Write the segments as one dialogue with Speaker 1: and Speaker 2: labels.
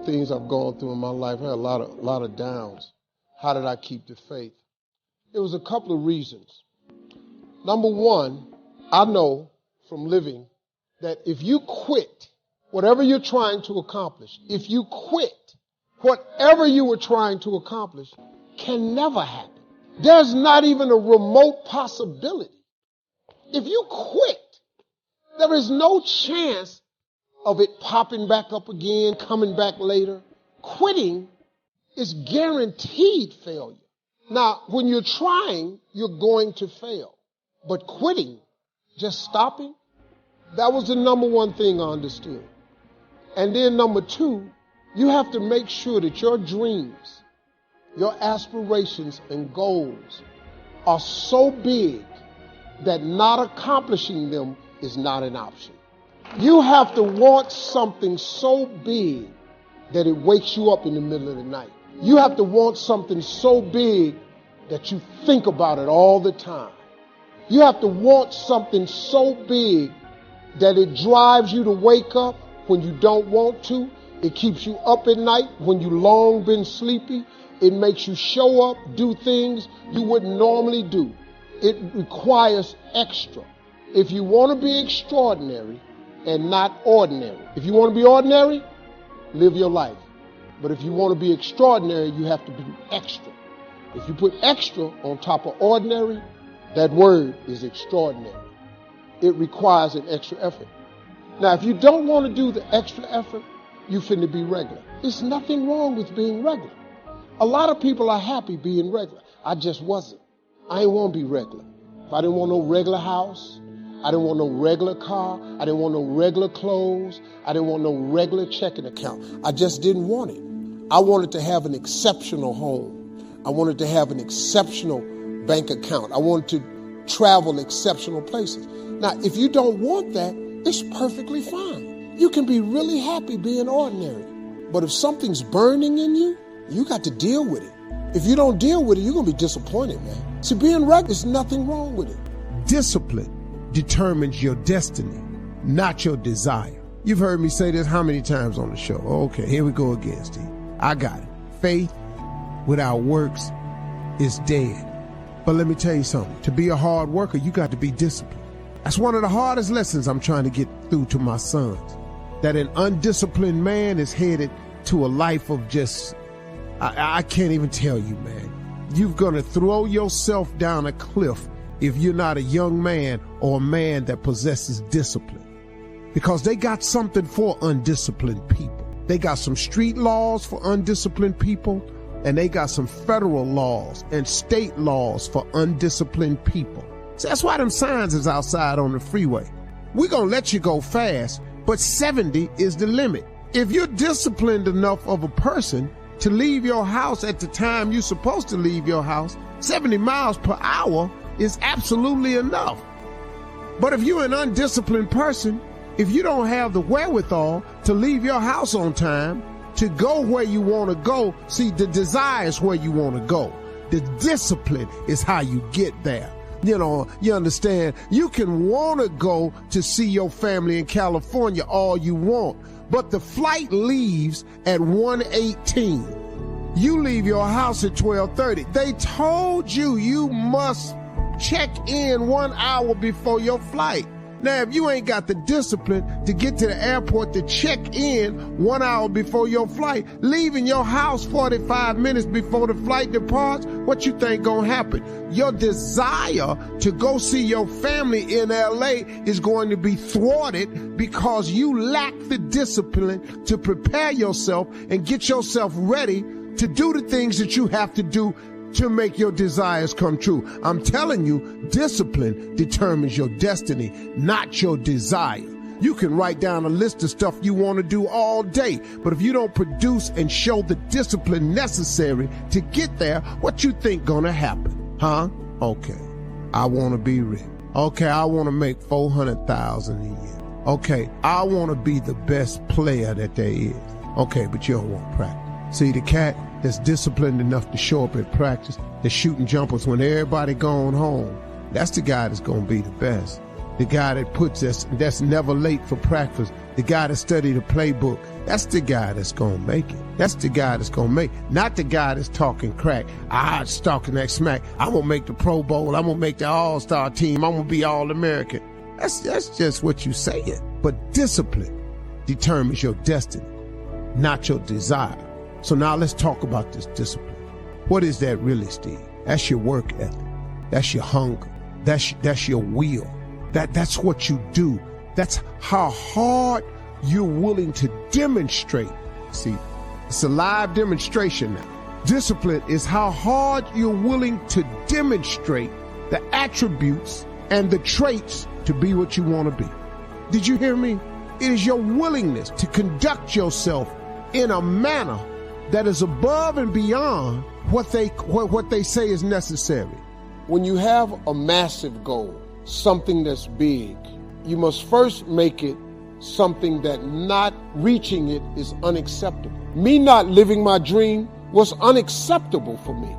Speaker 1: Things I've gone through in my life, I had a lot of downs. How did I keep the faith? It was a couple of reasons. Number one, I know from living that if you quit whatever you're trying to accomplish, if you quit whatever you were trying to accomplish, can never happen. There's not even a remote possibility. If you quit, there is no chance of it popping back up again, coming back later. Quitting is guaranteed failure. Now, when you're trying, you're going to fail. But quitting, just stopping, that was the number one thing I understood. And then number two, you have to make sure that your dreams, your aspirations and goals are so big that not accomplishing them is not an option. You have to want something so big that it wakes you up in the middle of the night. You have to want something so big that you think about it all the time. You have to want something so big that it drives you to wake up when you don't want to. It keeps you up at night when you long been sleepy. It makes you show up, do things you wouldn't normally do. It requires extra. If you want to be extraordinary and not ordinary. If you want to be ordinary, live your life. But if you want to be extraordinary, you have to be extra. If you put extra on top of ordinary, that word is extraordinary. It requires an extra effort. Now, if you don't want to do the extra effort, you finna be regular. There's nothing wrong with being regular. A lot of people are happy being regular. I just wasn't. I didn't want to be regular. If I didn't want no regular house, I didn't want no regular car, I didn't want no regular clothes, I didn't want no regular checking account. I just didn't want it. I wanted to have an exceptional home. I wanted to have an exceptional bank account. I wanted to travel exceptional places. Now, if you don't want that, it's perfectly fine. You can be really happy being ordinary. But if something's burning in you, you got to deal with it. If you don't deal with it, you're going to be disappointed, man. See, being regular, there's nothing wrong with it.
Speaker 2: Discipline determines your destiny, not your desire. You've heard me say this how many times on the show? Okay, here we go again, Steve. I got it. Faith without works is dead. But let me tell you something. To be a hard worker, you got to be disciplined. That's one of the hardest lessons I'm trying to get through to my sons. That an undisciplined man is headed to a life of just, I can't even tell you, man. You're going to throw yourself down a cliff if you're not a young man or a man that possesses discipline. Because they got something for undisciplined people. They got some street laws for undisciplined people, and they got some federal laws and state laws for undisciplined people. So that's why them signs is outside on the freeway. We're going to let you go fast, but 70 is the limit. If you're disciplined enough of a person to leave your house at the time you're supposed to leave your house, 70 miles per hour is absolutely enough. But if you're an undisciplined person, if you don't have the wherewithal to leave your house on time, to go where you want to go, see, the desire is where you want to go. The discipline is how you get there. You know, you understand, you can want to go to see your family in California all you want, but the flight leaves at 1:18. You leave your house at 12:30. They told you you must check in 1 hour before your flight. Now, if you ain't got the discipline to get to the airport to check in 1 hour before your flight, leaving your house 45 minutes before the flight departs, what you think gonna happen? Your desire to go see your family in LA is going to be thwarted because you lack the discipline to prepare yourself and get yourself ready to do the things that you have to do to make your desires come true. I'm telling you, discipline determines your destiny, not your desire. You can write down a list of stuff you want to do all day, but if you don't produce and show the discipline necessary to get there, what you think gonna happen? Huh? Okay, I want to be rich. Okay, I want to make $400,000 a year. Okay, I want to be the best player that there is. Okay, but you don't want to practice. See, the cat that's disciplined enough to show up at practice, that's shooting jumpers when everybody gone home, that's the guy that's going to be the best. The guy that puts that's never late for practice the guy that studied the playbook, that's the guy that's going to make it. That's the guy that's going to make it. Not the guy that's talking crack. It's talking that smack. I'm going to make the Pro Bowl. I'm going to make the All-Star team. I'm going to be All-American. That's just what you saying. But discipline determines your destiny, not your desire. So now let's talk about this discipline. What is that really, Steve? That's your work ethic. That's your hunger. That's your will. That's what you do. That's how hard you're willing to demonstrate. See, it's a live demonstration now. Discipline is how hard you're willing to demonstrate the attributes and the traits to be what you want to be. Did you hear me? It is your willingness to conduct yourself in a manner that is above and beyond what they say is necessary.
Speaker 1: When you have a massive goal, something that's big, you must first make it something that not reaching it is unacceptable. Me not living my dream was unacceptable for me.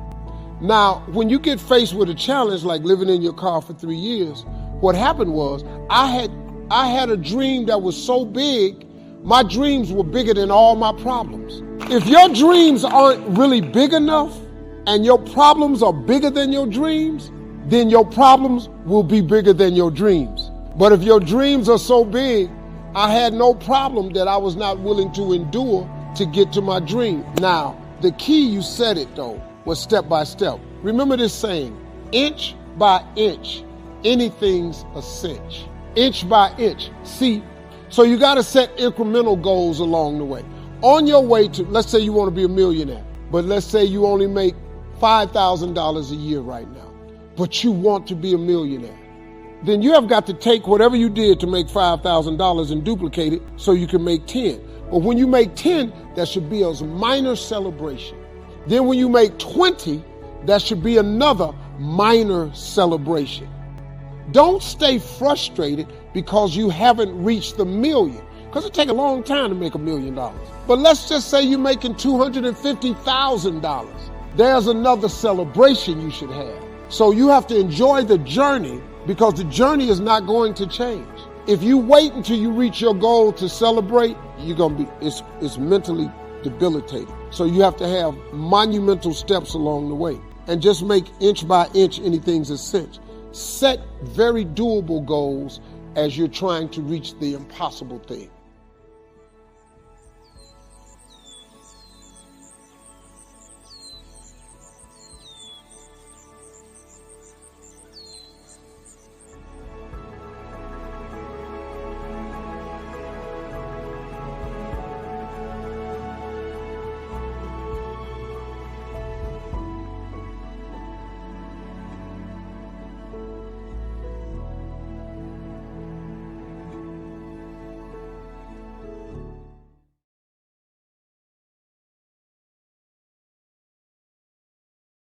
Speaker 1: Now, when you get faced with a challenge like living in your car for 3 years, what happened was I had a dream that was so big, my dreams were bigger than all my problems. If your dreams aren't really big enough and your problems are bigger than your dreams, then your problems will be bigger than your dreams. But if your dreams are so big, I had no problem that I was not willing to endure to get to my dream. Now, the key, you said it though, was step by step. Remember this saying, inch by inch, anything's a cinch. Inch by inch. See, so you got to set incremental goals along the way. On your way to, let's say you want to be a millionaire, but let's say you only make $5,000 a year right now, but you want to be a millionaire. Then you have got to take whatever you did to make $5,000 and duplicate it so you can make 10. But when you make 10, that should be a minor celebration. Then when you make 20, that should be another minor celebration. Don't stay frustrated because you haven't reached the million, because it takes a long time to make $1 million. But let's just say you're making $250,000. There's another celebration you should have. So you have to enjoy the journey, because the journey is not going to change. If you wait until you reach your goal to celebrate, it's mentally debilitating. So you have to have monumental steps along the way and just make inch by inch anything's a cinch. Set very doable goals as you're trying to reach the impossible thing.